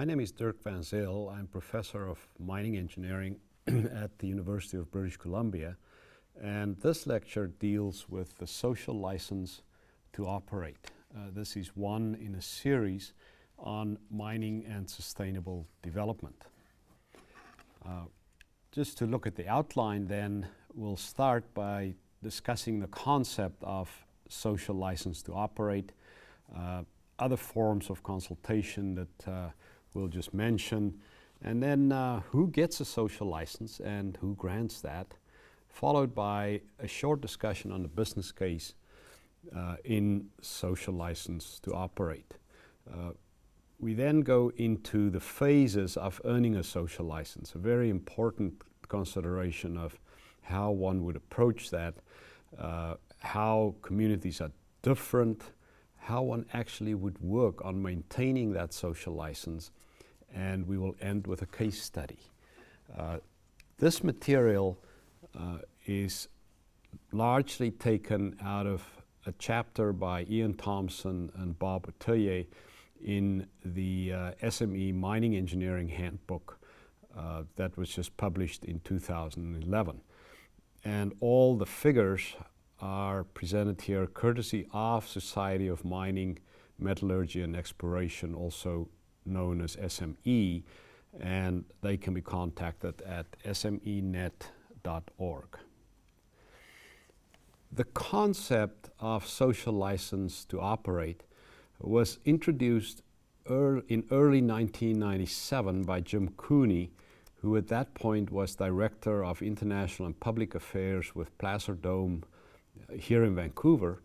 My name is Dirk van Zyl. I'm professor of mining engineering at the University of British Columbia, and this lecture deals with the social license to operate. This is one in a series on mining and sustainable development. Just to look at the outline then, we'll start by discussing the concept of social license to operate, other forms of consultation that we'll just mention, and then who gets a social license and who grants that, followed by a short discussion on the business case in social license to operate. We then go into the phases of earning a social license, a very important consideration of how one would approach that, how communities are different, how one actually would work on maintaining that social license, and we will end with a case study. This material is largely taken out of a chapter by Ian Thompson and Bob Otillier in the SME Mining Engineering Handbook that was just published in 2011. And all the figures are presented here courtesy of Society of Mining, Metallurgy and Exploration, also known as SME, and they can be contacted at smenet.org. The concept of social license to operate was introduced in early 1997 by Jim Cooney, who at that point was Director of International and Public Affairs with Placer Dome here in Vancouver.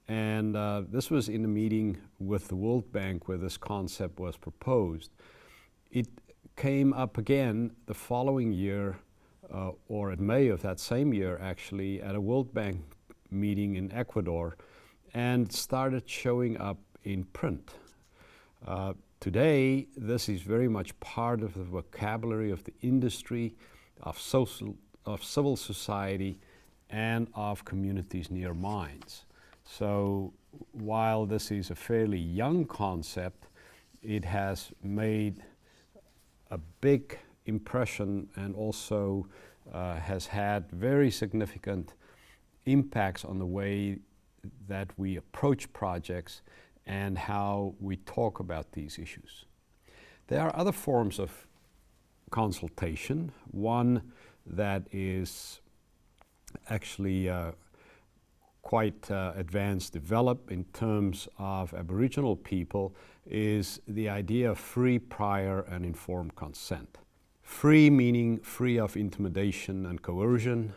And this was in a meeting with the World Bank where this concept was proposed. It came up again the following year, or in May of that same year actually, at a World Bank meeting in Ecuador, and started showing up in print. Today, this is very much part of the vocabulary of the industry, of civil society, and of communities near mines. So while this is a fairly young concept, it has made a big impression and also has had very significant impacts on the way that we approach projects and how we talk about these issues. There are other forms of consultation. One that is actually quite advanced, developed in terms of Aboriginal people, is the idea of free, prior, and informed consent. Free meaning free of intimidation and coercion.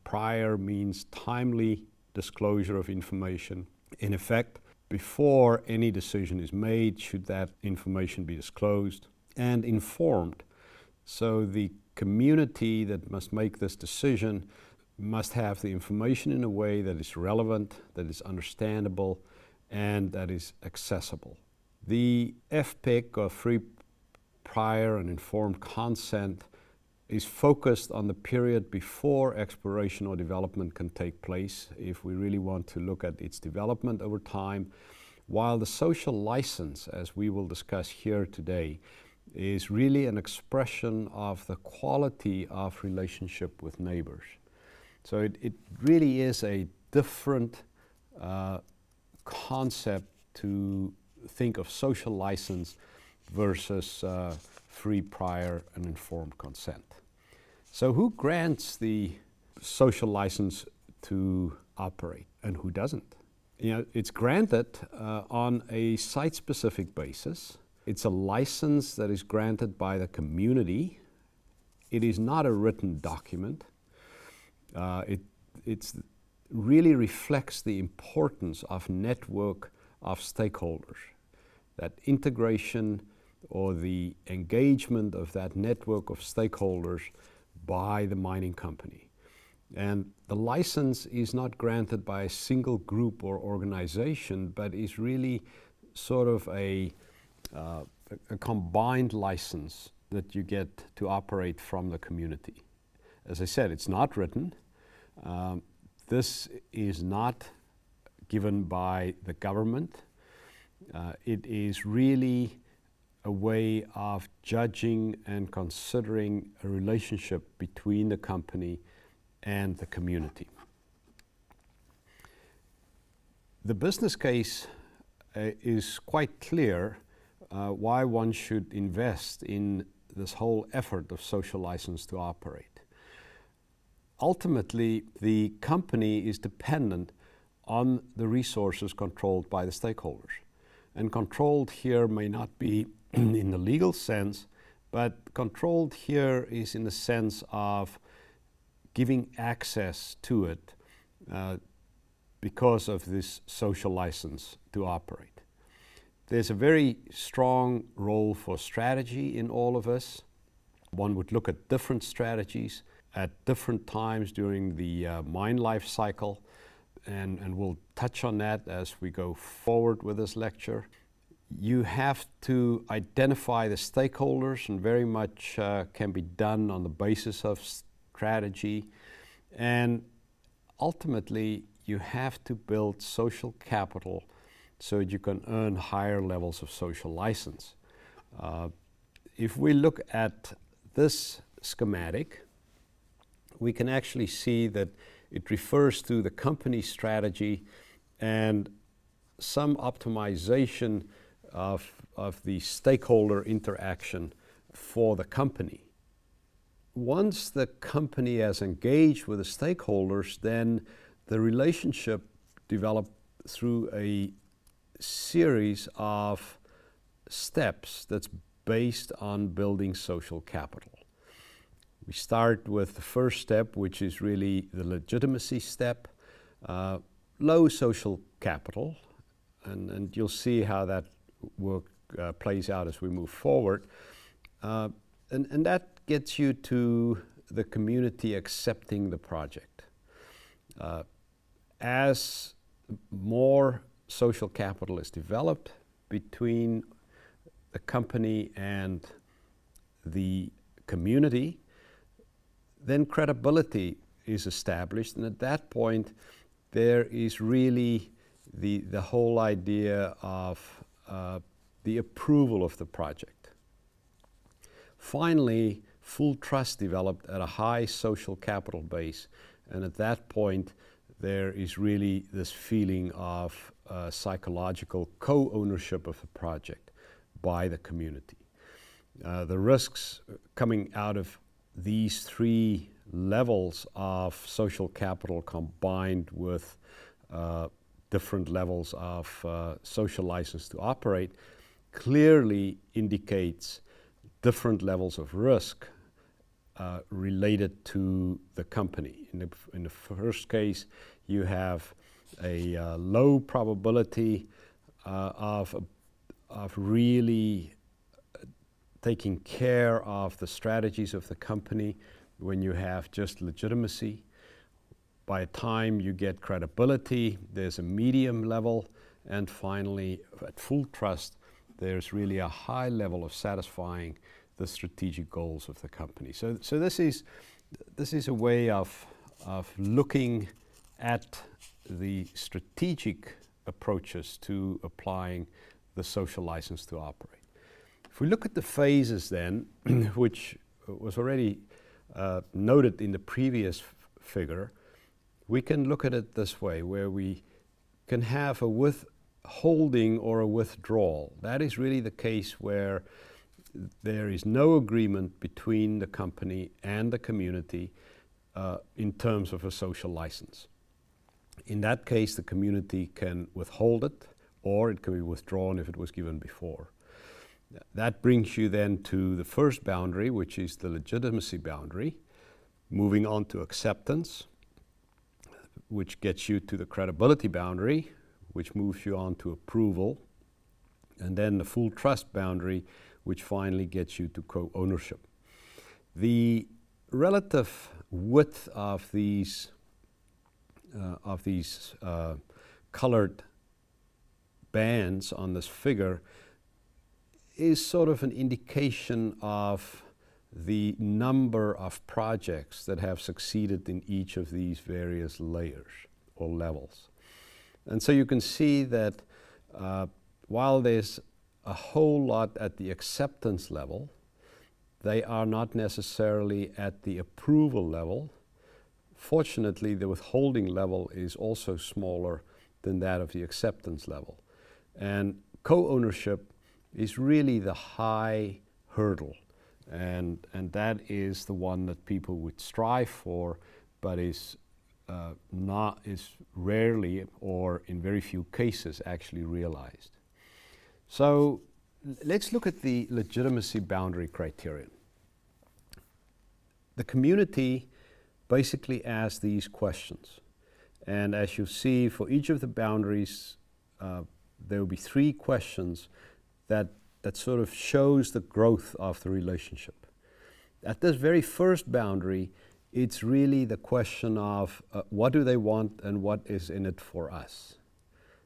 Prior means timely disclosure of information. In effect, before any decision is made, should that information be disclosed. And informed. So the community that must make this decision must have the information in a way that is relevant, that is understandable, and that is accessible. The FPIC, or free, prior, and informed consent, is focused on the period before exploration or development can take place, if we really want to look at its development over time, while the social license, as we will discuss here today, is really an expression of the quality of relationship with neighbors. So it really is a different concept to think of social license versus free, prior, and informed consent. So who grants the social license to operate and who doesn't? You know, it's granted on a site-specific basis. It's a license that is granted by the community. It is not a written document. It really reflects the importance of network of stakeholders. That integration or the engagement of that network of stakeholders by the mining company. And the license is not granted by a single group or organization, but is really sort of a combined license that you get to operate from the community. As I said, it's not written. This is not given by the government. It is really a way of judging and considering a relationship between the company and the community. The business case is quite clear why one should invest in this whole effort of social license to operate. Ultimately, the company is dependent on the resources controlled by the stakeholders. And controlled here may not be in the legal sense, but controlled here is in the sense of giving access to it because of this social license to operate. There's a very strong role for strategy in all of us. One would look at different strategies at different times during the mine life cycle, and we'll touch on that as we go forward with this lecture. You have to identify the stakeholders, and very much can be done on the basis of strategy. And ultimately, you have to build social capital so that you can earn higher levels of social license. If we look at this schematic, we can actually see that it refers to the company strategy and some optimization of the stakeholder interaction for the company. Once the company has engaged with the stakeholders, then the relationship develops through a series of steps that's based on building social capital. We start with the first step, which is really the legitimacy step, low social capital, and you'll see how that work plays out as we move forward. And that gets you to the community accepting the project. As more social capital is developed between the company and the community, then credibility is established, and at that point there is really the whole idea of the approval of the project. Finally, full trust developed at a high social capital base, and at that point there is really this feeling of psychological co-ownership of the project by the community. The risks coming out of these three levels of social capital combined with different levels of social license to operate clearly indicates different levels of risk related to the company. In the first case, you have a low probability of really taking care of the strategies of the company when you have just legitimacy. By the time you get credibility, there's a medium level, and finally, at full trust, there's really a high level of satisfying the strategic goals of the company. So this is a way of looking at the strategic approaches to applying the social license to operate. If we look at the phases then, which was already noted in the previous figure, we can look at it this way, where we can have a withholding or a withdrawal. That is really the case where there is no agreement between the company and the community in terms of a social license. In that case, the community can withhold it, or it can be withdrawn if it was given before. That brings you then to the first boundary, which is the legitimacy boundary, moving on to acceptance, which gets you to the credibility boundary, which moves you on to approval, and then the full trust boundary, which finally gets you to co-ownership. The relative width of these colored bands on this figure is sort of an indication of the number of projects that have succeeded in each of these various layers or levels. And so you can see that while there's a whole lot at the acceptance level. They are not necessarily at the approval level. Fortunately, the withholding level is also smaller than that of the acceptance level. And co-ownership is really the high hurdle. And that is the one that people would strive for, but is rarely or in very few cases actually realized. So let's look at the legitimacy boundary criterion. The community basically asks these questions. And as you see, for each of the boundaries, there will be 3 questions that sort of shows the growth of the relationship. At this very first boundary, it's really the question of what do they want and what is in it for us.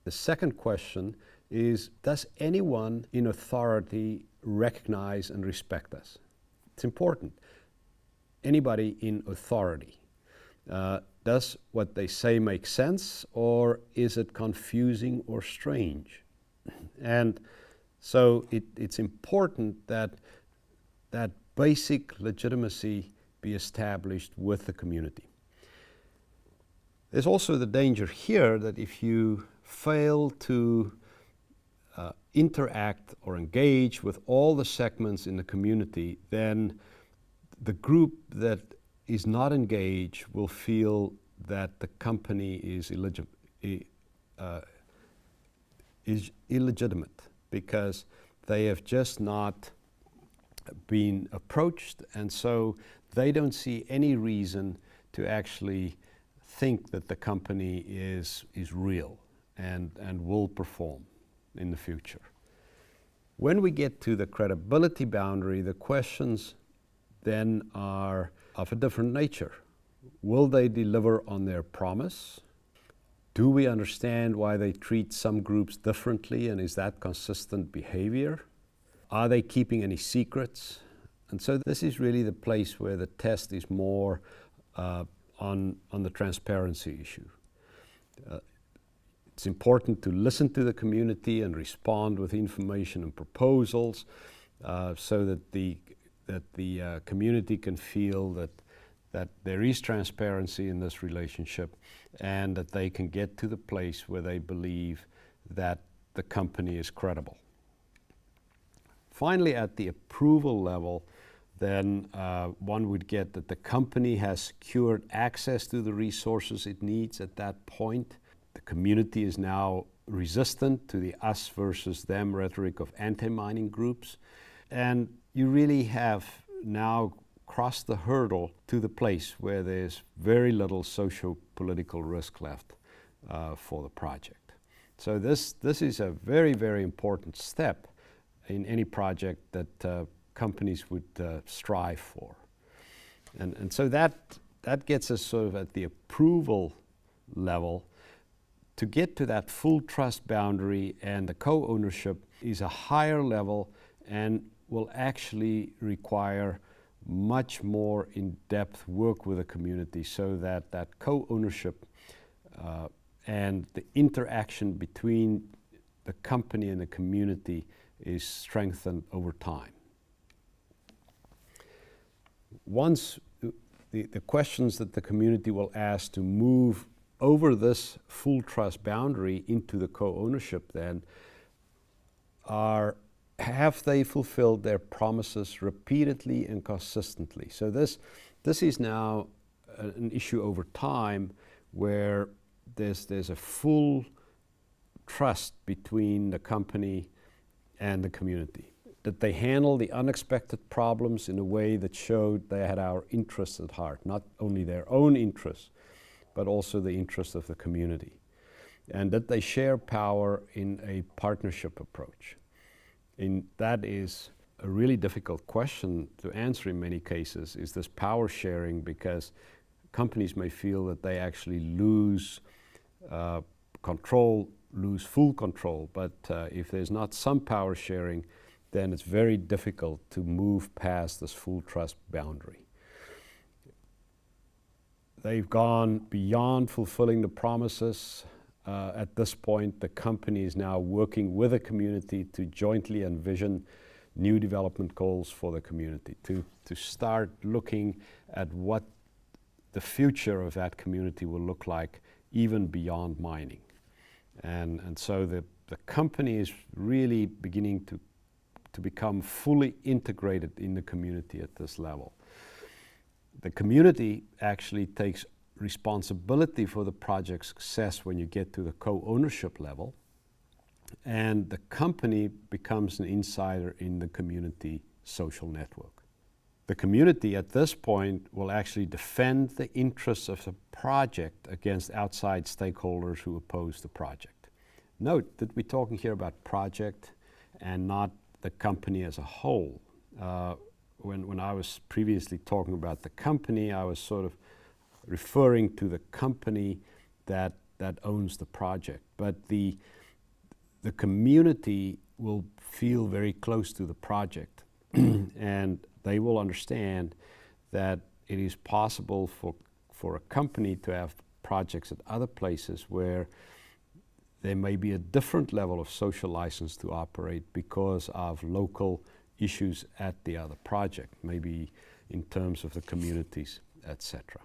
The second question is, does anyone in authority recognize and respect us? It's important. Anybody in authority. Does what they say make sense, or is it confusing or strange? And so it's important that that basic legitimacy be established with the community. There's also the danger here that if you fail to interact or engage with all the segments in the community, then the group that is not engaged will feel that the company is illegitimate because they have just not been approached, and so they don't see any reason to actually think that the company is real and will perform in the future. When we get to the credibility boundary, the questions then are of a different nature. Will they deliver on their promise? Do we understand why they treat some groups differently, and is that consistent behavior? Are they keeping any secrets? And so this is really the place where the test is more on the transparency issue. It's important to listen to the community and respond with information and proposals so that the community can feel that there is transparency in this relationship and that they can get to the place where they believe that the company is credible. Finally, at the approval level, then one would get that the company has secured access to the resources it needs at that point. The community is now resistant to the us versus them rhetoric of anti-mining groups. And you really have now crossed the hurdle to the place where there's very little socio-political risk left for the project. So this is a very, very important step in any project that companies would strive for. And so that gets us sort of at the approval level. To get to that full trust boundary and the co-ownership is a higher level and will actually require much more in-depth work with the community so that that co-ownership and the interaction between the company and the community is strengthened over time. Once the questions that the community will ask to move over this full trust boundary into the co-ownership then are, have they fulfilled their promises repeatedly and consistently? So this is now an issue over time where there's a full trust between the company and the community, that they handle the unexpected problems in a way that showed they had our interests at heart, not only their own interests, but also the interests of the community, and that they share power in a partnership approach. And that is a really difficult question to answer in many cases, is this power sharing, because companies may feel that they actually lose control, lose full control, but if there's not some power sharing, then it's very difficult to move past this full trust boundary. They've gone beyond fulfilling the promises. at this point, the company is now working with the community to jointly envision new development goals for the community, to start looking at what the future of that community will look like even beyond mining. And so the company is really beginning to become fully integrated in the community at this level. The community actually takes responsibility for the project's success when you get to the co-ownership level, and the company becomes an insider in the community social network. The community at this point will actually defend the interests of the project against outside stakeholders who oppose the project. Note that we're talking here about project and not the company as a whole. When I was previously talking about the company, I was sort of referring to the company that owns the project. But the community will feel very close to the project and they will understand that it is possible for a company to have projects at other places where there may be a different level of social license to operate because of local issues at the other project, maybe in terms of the communities, etc.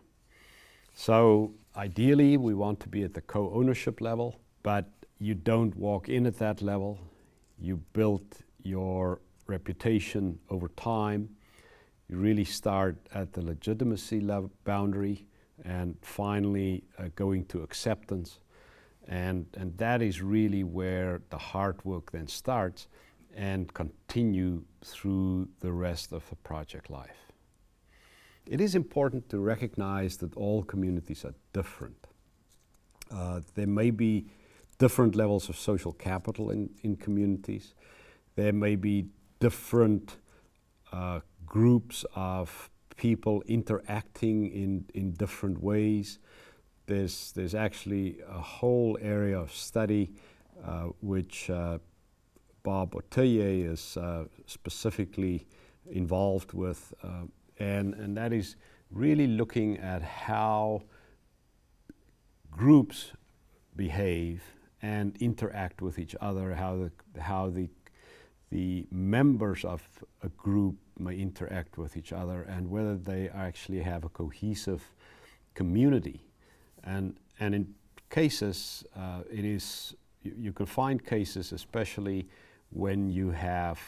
So ideally, we want to be at the co-ownership level, but you don't walk in at that level. You build your reputation over time. You really start at the legitimacy level boundary and finally going to acceptance. And that is really where the hard work then starts and continue through the rest of the project life. It is important to recognize that all communities are different. There may be different levels of social capital in communities. There may be different groups of people interacting in different ways. There's actually a whole area of study which Bob Otellier is specifically involved with, and that is really looking at how groups behave and interact with each other, how the members of a group may interact with each other, and whether they actually have a cohesive community. And in cases, you can find cases, especially when you have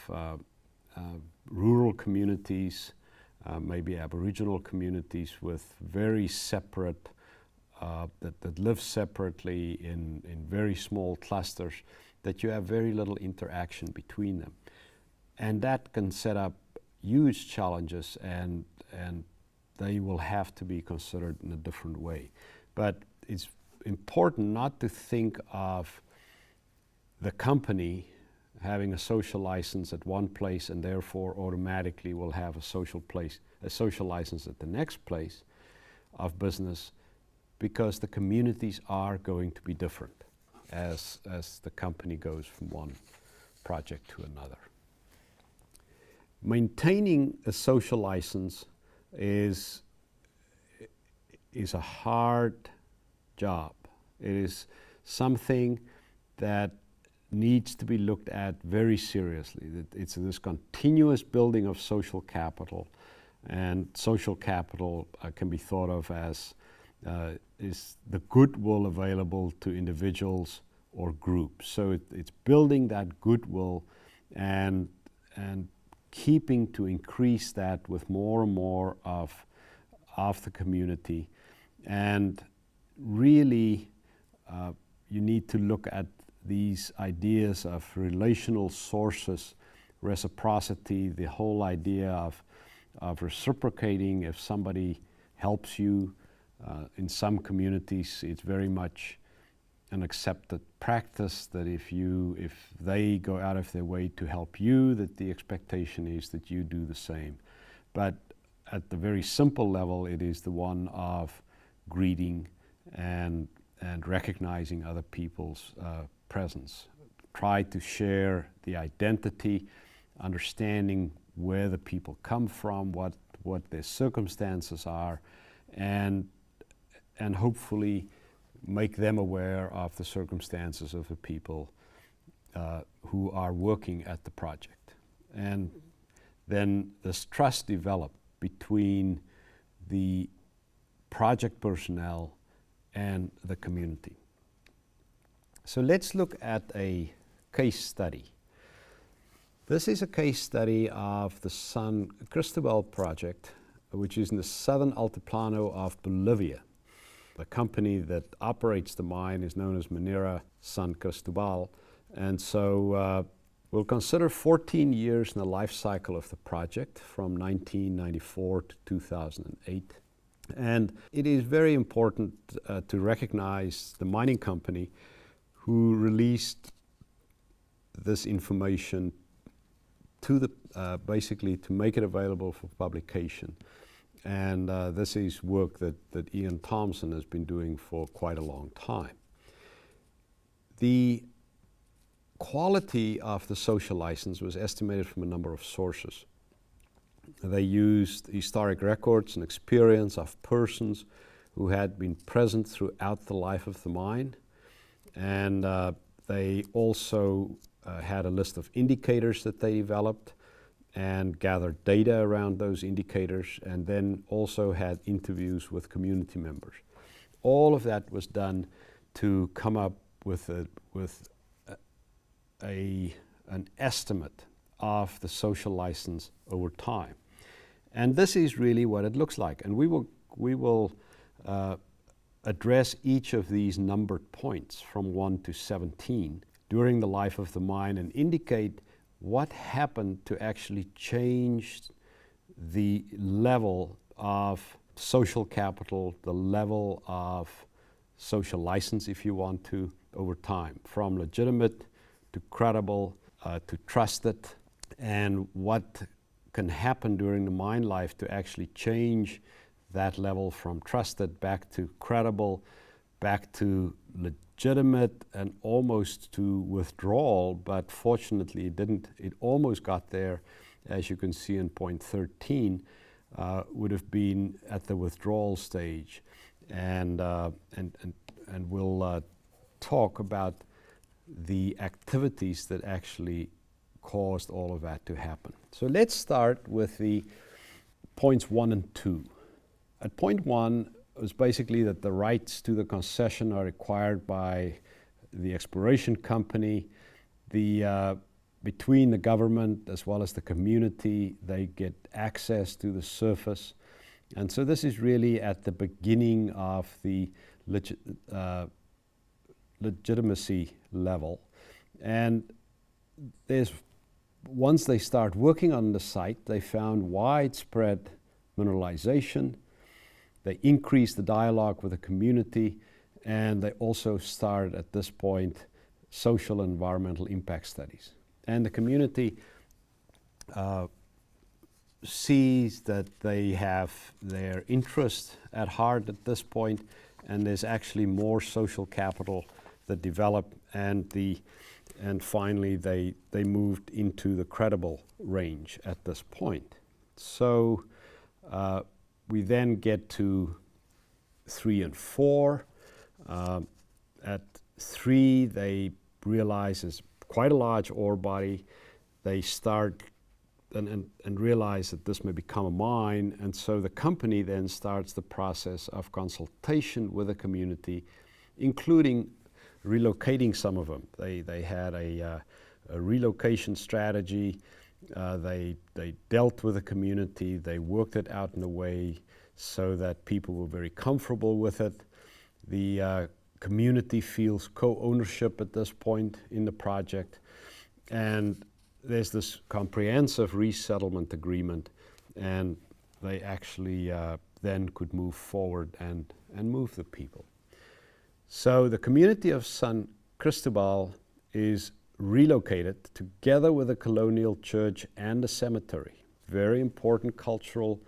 rural communities, maybe Aboriginal communities with very separate, that live separately in very small clusters, that you have very little interaction between them. And that can set up huge challenges, and they will have to be considered in a different way. But it's important not to think of the company having a social license at one place and therefore automatically will have a social license at the next place of business, because the communities are going to be different as the company goes from one project to another. Maintaining a social license is a hard job. It is something that needs to be looked at very seriously. It's this continuous building of social capital, and social capital can be thought of as is the goodwill available to individuals or groups. So it's building that goodwill and keeping to increase that with more and more of the community. And really, you need to look at these ideas of relational sources, reciprocity, the whole idea of reciprocating if somebody helps you. In some communities, it's very much an accepted practice that if they go out of their way to help you, that the expectation is that you do the same. But at the very simple level, it is the one of greeting and recognizing other people's presence. Try to share the identity, understanding where the people come from, what their circumstances are, and hopefully make them aware of the circumstances of the people who are working at the project. And then this trust developed between the project personnel and the community. So let's look at a case study. This is a case study of the San Cristobal project, which is in the southern Altiplano of Bolivia. The company that operates the mine is known as Minera San Cristobal. And so we'll consider 14 years in the life cycle of the project from 1994 to 2008. And it is very important to recognize the mining company who released this information to the basically to make it available for publication. And this is work that Ian Thompson has been doing for quite a long time. The quality of the social license was estimated from a number of sources. They used historic records and experience of persons who had been present throughout the life of the mine. And they also had a list of indicators that they developed and gathered data around those indicators, and then also had interviews with community members. All of that was done to come up with an estimate of the social license over time. And this is really what it looks like. And we will address each of these numbered points from 1 to 17 during the life of the mine and indicate what happened to actually change the level of social capital, the level of social license, if you want to, over time, from legitimate to credible to trusted, and what can happen during the mine life to actually change that level from trusted back to credible, back to legitimate, and almost to withdrawal, but fortunately it didn't. It almost got there, as you can see in point 13, would have been at the withdrawal stage. And we'll talk about the activities that actually caused all of that to happen. So let's start with the points 1 and 2. At point 1 was basically that the rights to the concession are required by the exploration company. Between the government as well as the community, they get access to the surface. And so this is really at the beginning of the legitimacy level. And once they start working on the site, they found widespread mineralization. They increased the dialogue with the community, and they also started at this point social and environmental impact studies. And the community sees that they have their interest at heart at this point, and there's actually more social capital that developed, and finally they moved into the credible range at this point. So we then get to 3 and 4. At 3, they realize it's quite a large ore body. They start and realize that this may become a mine, and so the company then starts the process of consultation with the community, including relocating some of them. They had a relocation strategy. They dealt with the community. They worked it out in a way so that people were very comfortable with it. The community feels co-ownership at this point in the project. And there's this comprehensive resettlement agreement, and they actually then could move forward and move the people. So the community of San Cristobal is relocated together with a colonial church and a cemetery. Very important cultural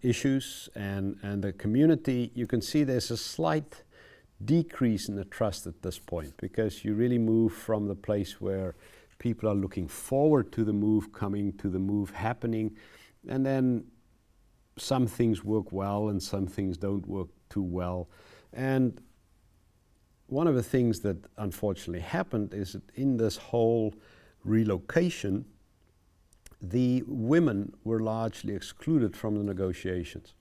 issues, and the community, you can see there's a slight decrease in the trust at this point, because you really move from the place where people are looking forward to the move coming to the move happening, and then some things work well and some things don't work too well. And one of the things that unfortunately happened is that in this whole relocation, the women were largely excluded from the negotiations.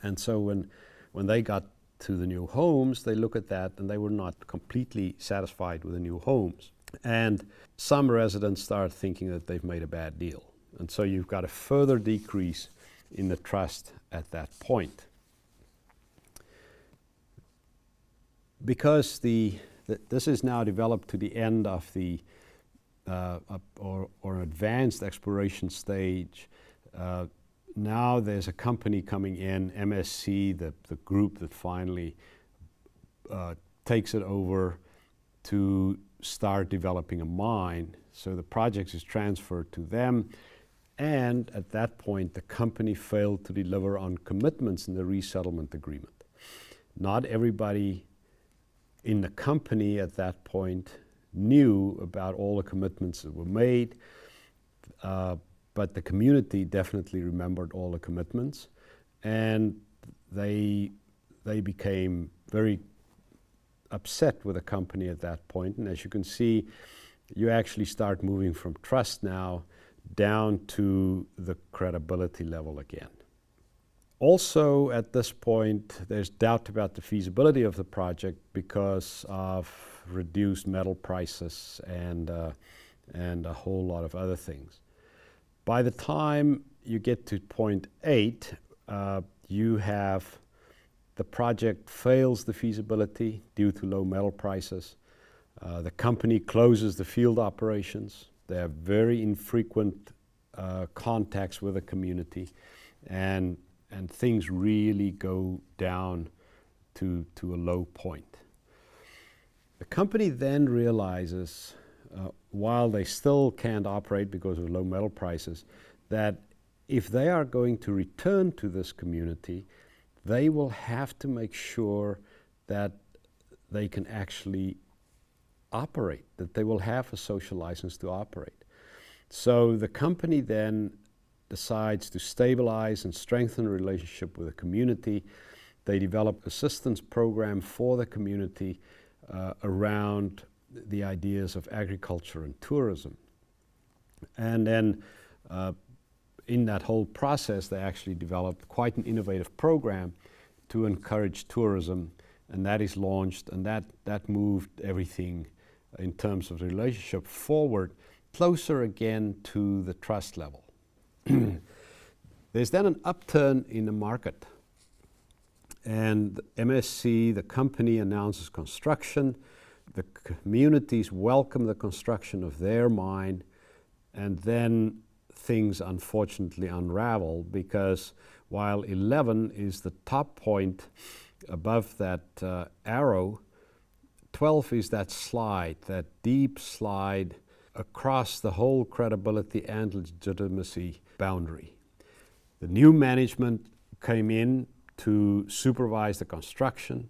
And so when they got to the new homes, they look at that and they were not completely satisfied with the new homes. And some residents start thinking that they've made a bad deal. And so you've got a further decrease in the trust at that point. Because this is now developed to the end of the or advanced exploration stage, now there's a company coming in, MSC, the group that finally takes it over to start developing a mine. So the project is transferred to them, and at that point the company failed to deliver on commitments in the resettlement agreement. Not everybody in the company at that point knew about all the commitments that were made, but the community definitely remembered all the commitments, and they became very upset with the company at that point. And as you can see, you actually start moving from trust now down to the credibility level again. Also, at this point, there's doubt about the feasibility of the project because of reduced metal prices and a whole lot of other things. By the time you get to point 8, you have the project fails the feasibility due to low metal prices. The company closes the field operations. They have very infrequent contacts with the community, and things really go down to a low point. The company then realizes, while they still can't operate because of low metal prices, that if they are going to return to this community, they will have to make sure that they can actually operate, that they will have a social license to operate. So the company then decides to stabilize and strengthen a relationship with the community. They develop assistance program for the community around the ideas of agriculture and tourism. And then in that whole process, they actually developed quite an innovative program to encourage tourism, and that is launched, and that moved everything in terms of the relationship forward, closer again to the trust level. There's then an upturn in the market, and MSC, the company, announces construction. The communities welcome the construction of their mine, and then things unfortunately unravel, because while 11 is the top point above that arrow, 12 is that slide, that deep slide across the whole credibility and legitimacy boundary. The new management came in to supervise the construction.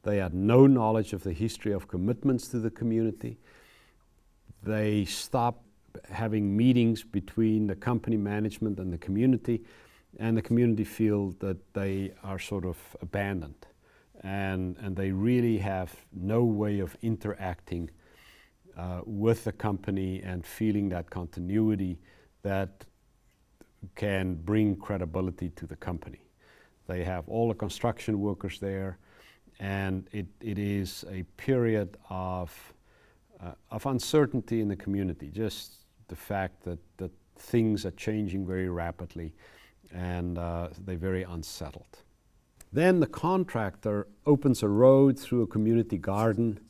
They had no knowledge of the history of commitments to the community. They stopped having meetings between the company management and the community feel that they are sort of abandoned, and they really have no way of interacting with the company and feeling that continuity that can bring credibility to the company. They have all the construction workers there, and it is a period of uncertainty in the community, just the fact that things are changing very rapidly, and they're very unsettled. Then the contractor opens a road through a community garden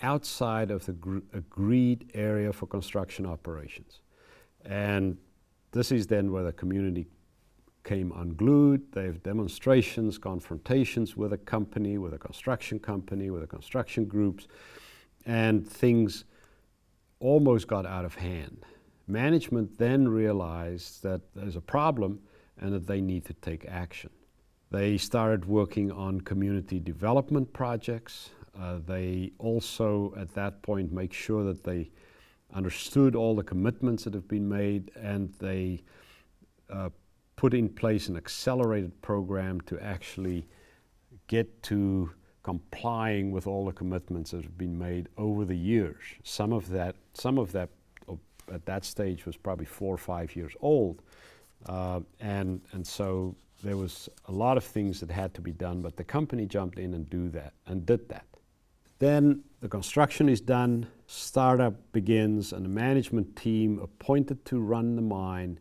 outside of the agreed area for construction operations. And this is then where the community came unglued. They have demonstrations, confrontations with a company, with a construction company, with the construction groups, and things almost got out of hand. Management then realized that there's a problem and that they need to take action. They started working on community development projects. They also, at that point, make sure that they understood all the commitments that have been made, and they put in place an accelerated program to actually get to complying with all the commitments that have been made over the years. Some of that at that stage was probably 4 or 5 years old, and so there was a lot of things that had to be done, but the company jumped in and did that. Then the construction is done, startup begins, and the management team appointed to run the mine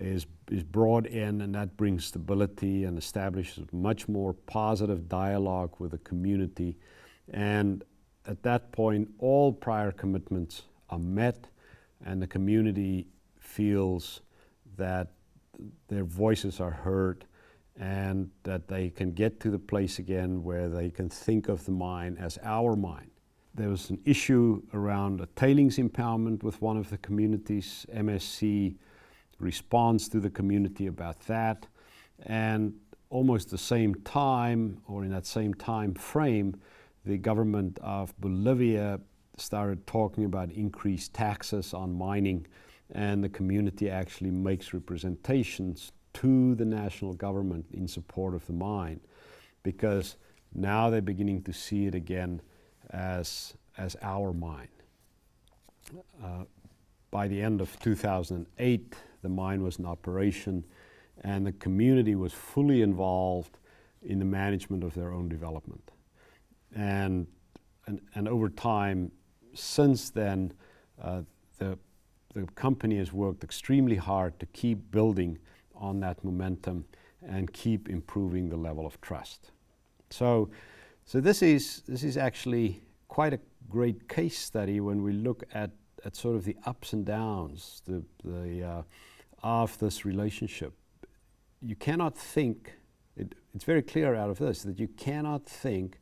is brought in, and that brings stability and establishes much more positive dialogue with the community. And at that point, all prior commitments are met, and the community feels that their voices are heard and that they can get to the place again where they can think of the mine as our mine. There was an issue around a tailings impoundment with one of the communities. MSC responds to the community about that, and almost the same time, or in that same time frame, the government of Bolivia started talking about increased taxes on mining, and the community actually makes representations to the national government in support of the mine, because now they're beginning to see it again as our mine. By the end of 2008, the mine was in operation, and the community was fully involved in the management of their own development. And over time, since then, the company has worked extremely hard to keep building on that momentum and keep improving the level of trust. So this is actually quite a great case study when we look at sort of the ups and downs of this relationship. You cannot think, it's very clear out of this, that you cannot think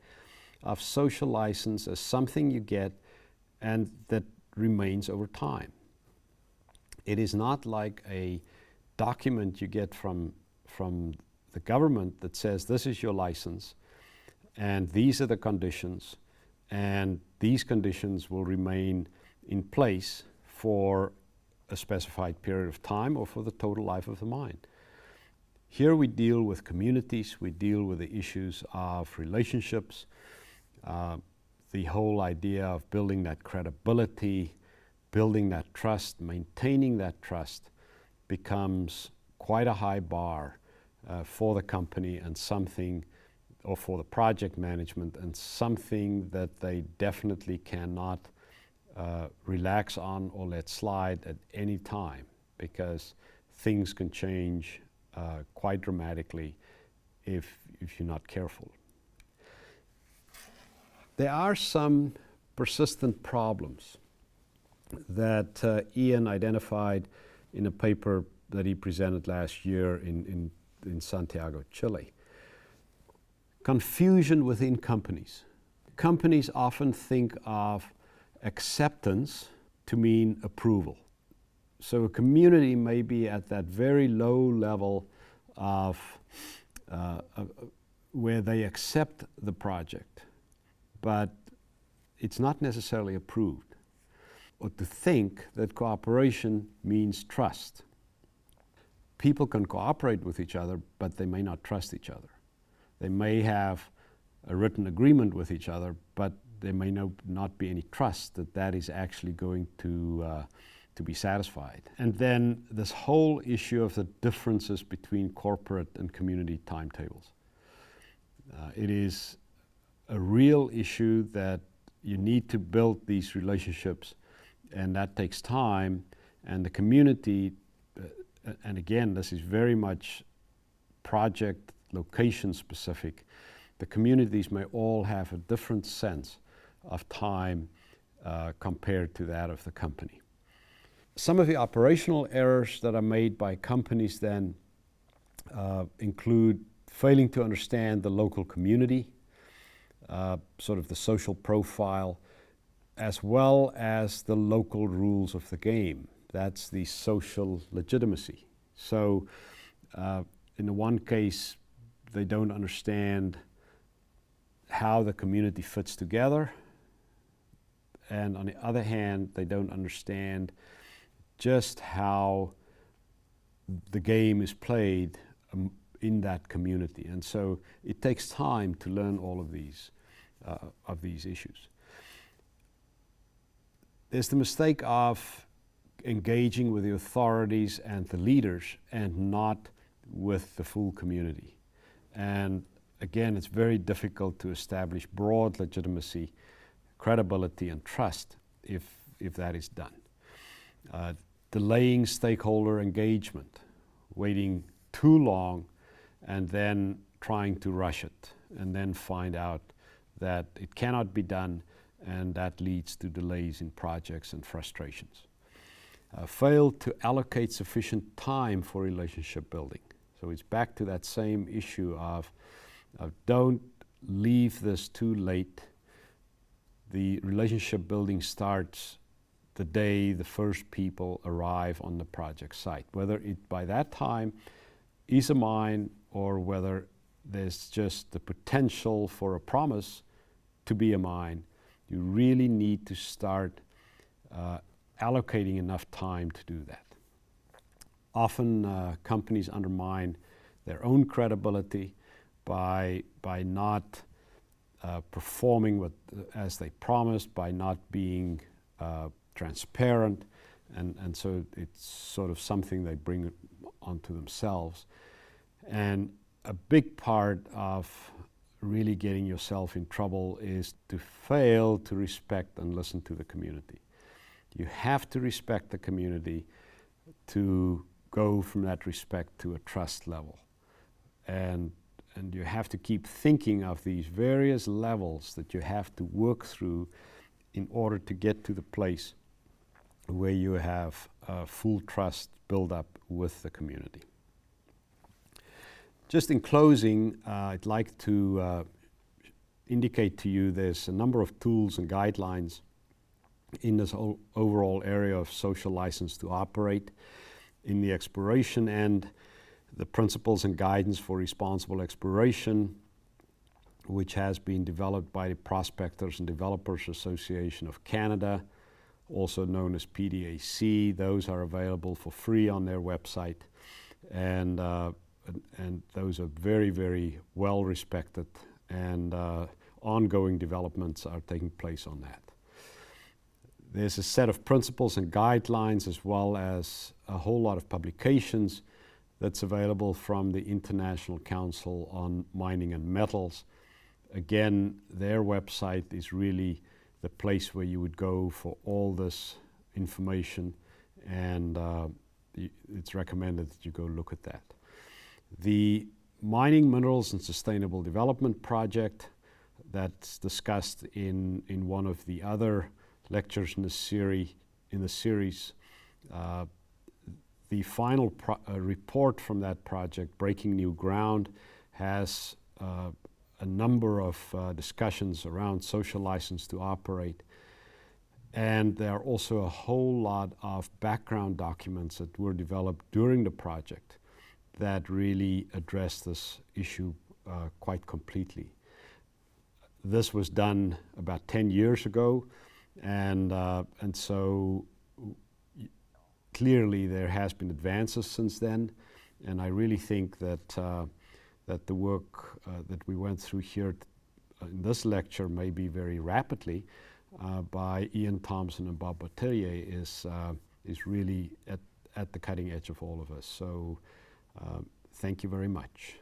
of social license as something you get and that remains over time. It is not like a document you get from the government that says this is your license and these are the conditions, and these conditions will remain in place for a specified period of time or for the total life of the mine. Here we deal with communities, we deal with the issues of relationships, the whole idea of building that credibility, building that trust, maintaining that trust becomes quite a high bar for the company, and something, or for the project management, and something that they definitely cannot relax on or let slide at any time, because things can change quite dramatically if you're not careful. There are some persistent problems that Ian identified in a paper that he presented last year in Santiago, Chile. Confusion within companies. Companies often think of acceptance to mean approval. So a community may be at that very low level of where they accept the project, but it's not necessarily approved. Or to think that cooperation means trust. People can cooperate with each other, but they may not trust each other. They may have a written agreement with each other, but there may not be any trust that that is actually going to be satisfied. And then this whole issue of the differences between corporate and community timetables. It is a real issue that you need to build these relationships, and that takes time. And the community, and again, this is very much project location specific, the communities may all have a different sense of time compared to that of the company. Some of the operational errors that are made by companies then include failing to understand the local community, sort of the social profile, as well as the local rules of the game. That's the social legitimacy. So in the one case, they don't understand how the community fits together, and on the other hand, they don't understand just how the game is played in that community. And so it takes time to learn all of these issues. There's the mistake of engaging with the authorities and the leaders and not with the full community. And again, it's very difficult to establish broad legitimacy, credibility, and trust if that is done. Delaying stakeholder engagement, waiting too long, and then trying to rush it, and then find out that it cannot be done, and that leads to delays in projects and frustrations. Fail to allocate sufficient time for relationship building. So it's back to that same issue of don't leave this too late. The relationship building starts the day the first people arrive on the project site, whether it by that time is a mine or whether there's just the potential for a promise to be a mine. You really need to start allocating enough time to do that. Often companies undermine their own credibility by not performing as they promised, by not being transparent, and so it's sort of something they bring onto themselves. And a big part of really getting yourself in trouble is to fail to respect and listen to the community. You have to respect the community to go from that respect to a trust level. And you have to keep thinking of these various levels that you have to work through in order to get to the place where you have full trust built up with the community. Just in closing, I'd like to indicate to you there's a number of tools and guidelines in this overall area of social license to operate. In the exploration end, the principles and guidance for responsible exploration, which has been developed by the Prospectors and Developers Association of Canada, also known as PDAC. Those are available for free on their website, and those are very, very well respected, and ongoing developments are taking place on that. There's a set of principles and guidelines as well as a whole lot of publications that's available from the International Council on Mining and Metals. Again, their website is really the place where you would go for all this information, and it's recommended that you go look at that. The Mining, Minerals and Sustainable Development Project that's discussed in one of the other lectures in the series. The final report from that project, Breaking New Ground, has a number of discussions around social license to operate. And there are also a whole lot of background documents that were developed during the project that really address this issue quite completely. This was done about 10 years ago, and so clearly there has been advances since then, and I really think that that the work that we went through here in this lecture, maybe very rapidly, by Ian Thompson and Bob Botelier is really at the cutting edge of all of us. So thank you very much.